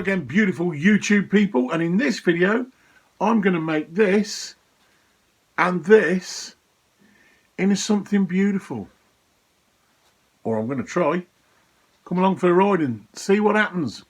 again, beautiful YouTube people, and in this video I'm going to make this and this into something beautiful, or I'm going to try. Come along for a ride and see what happens.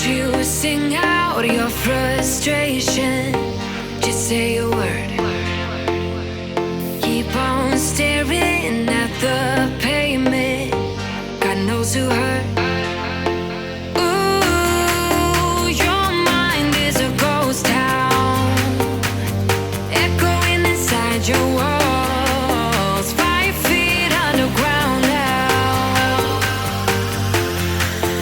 You sing out your frustration, just say a word. Keep on staring at the pavement, God knows who hurt. Ooh, your mind is a ghost town, echoing inside your walls, 5 feet underground now.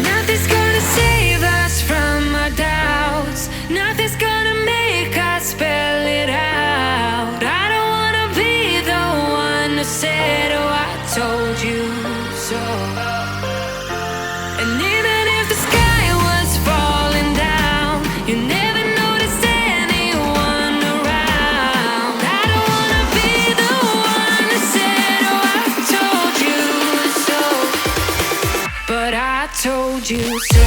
Nothing's gonna save us from our doubts. Nothing's gonna make us spell it out. I don't wanna be the one who said, oh, I told you so. And even if the sky was falling down, you never noticed anyone around. I don't wanna be the one who said, oh, I told you so. But I told you so.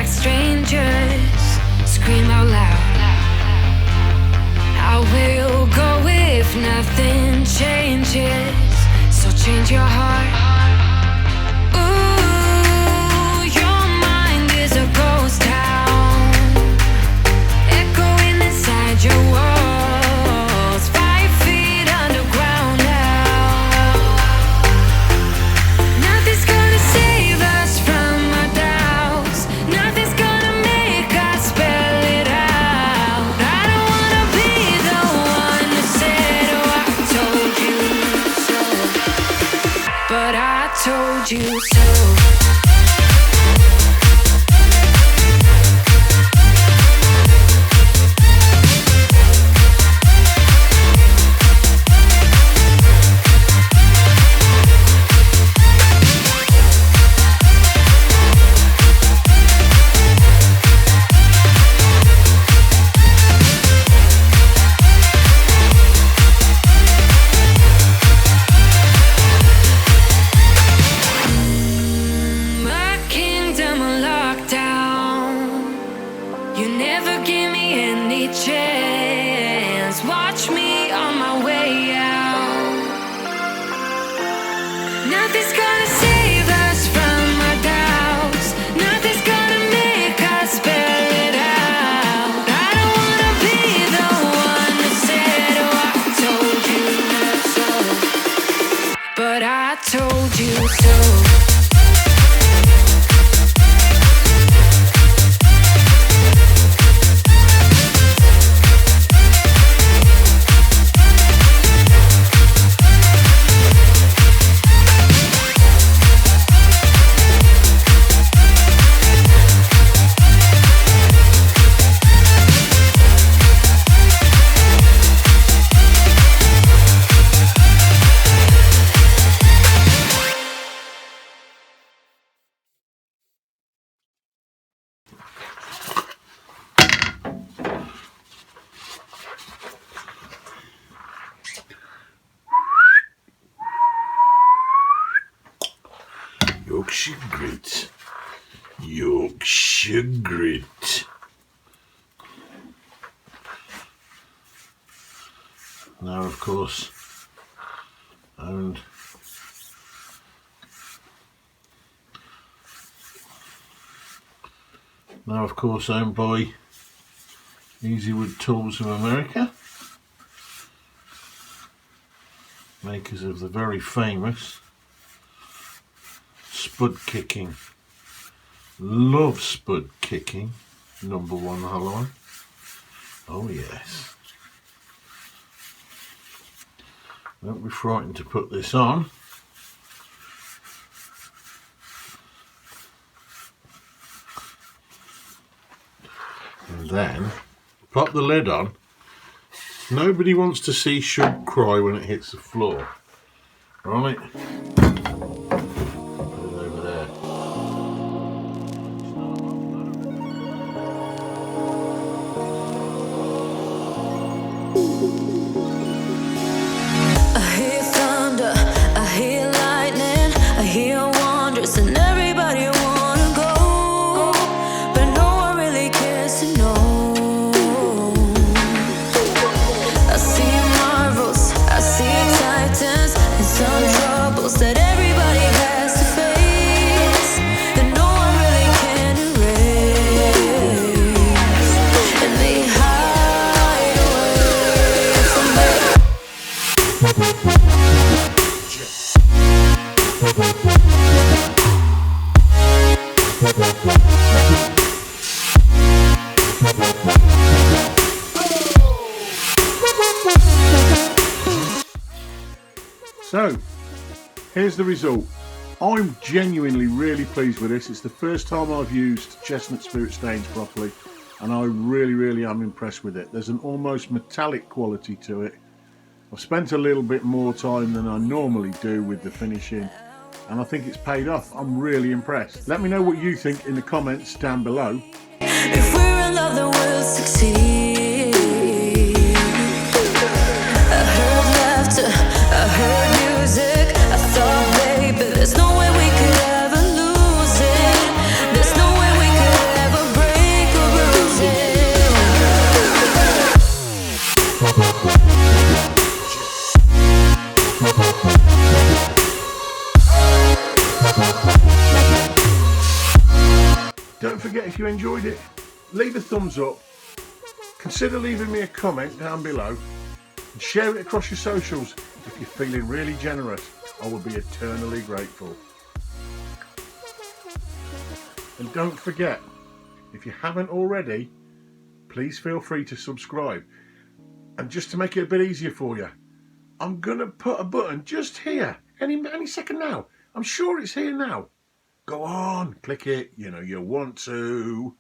Strangers scream out loud. I will go if nothing changes, so change your heart. Ooh, your mind is a ghost town, echoing inside your walls, 5 feet underground now. Nothing's gonna save us from our doubts. Nothing's gonna make us spell it out. I don't wanna be the one who said, oh, told you so. Chance, watch me on my way out. Nothing's gonna save us from our doubts. Nothing's gonna make us spell it out. I don't wanna be the one that said, oh, I told you so, but I told you so. Yorkshire grit. Yorkshire grit. Now, of course, owned by Easy Wood Tools of America, makers of the very famous spud kicking, love spud kicking, #1 alloy. Oh yes. Don't be frightened to put this on. And then pop the lid on. Nobody wants to see Shug cry when it hits the floor, right? That everybody has to face, that no one really can erase, and they hide away. So here's the result. I'm genuinely really pleased with this. It's the first time I've used chestnut spirit stains properly, and I really am impressed with it. There's an almost metallic quality to it. I've spent a little bit more time than I normally do with the finishing, and I think it's paid off. I'm really impressed. Let me know what you think in the comments down below. If we're in love, then we'll succeed. I heard laughter, I heard music. I thought, baby, there's no way we could ever lose it. There's no way we could ever break or bruise it. Don't forget, if you enjoyed it, leave a thumbs up. Consider leaving me a comment down below, and share it across your socials if you're feeling really generous. I will be eternally grateful. And don't forget, if you haven't already, please feel free to subscribe. And just to make it a bit easier for you, I'm gonna put a button just here any second now. I'm sure it's here now. Go on, click it, you know you want to.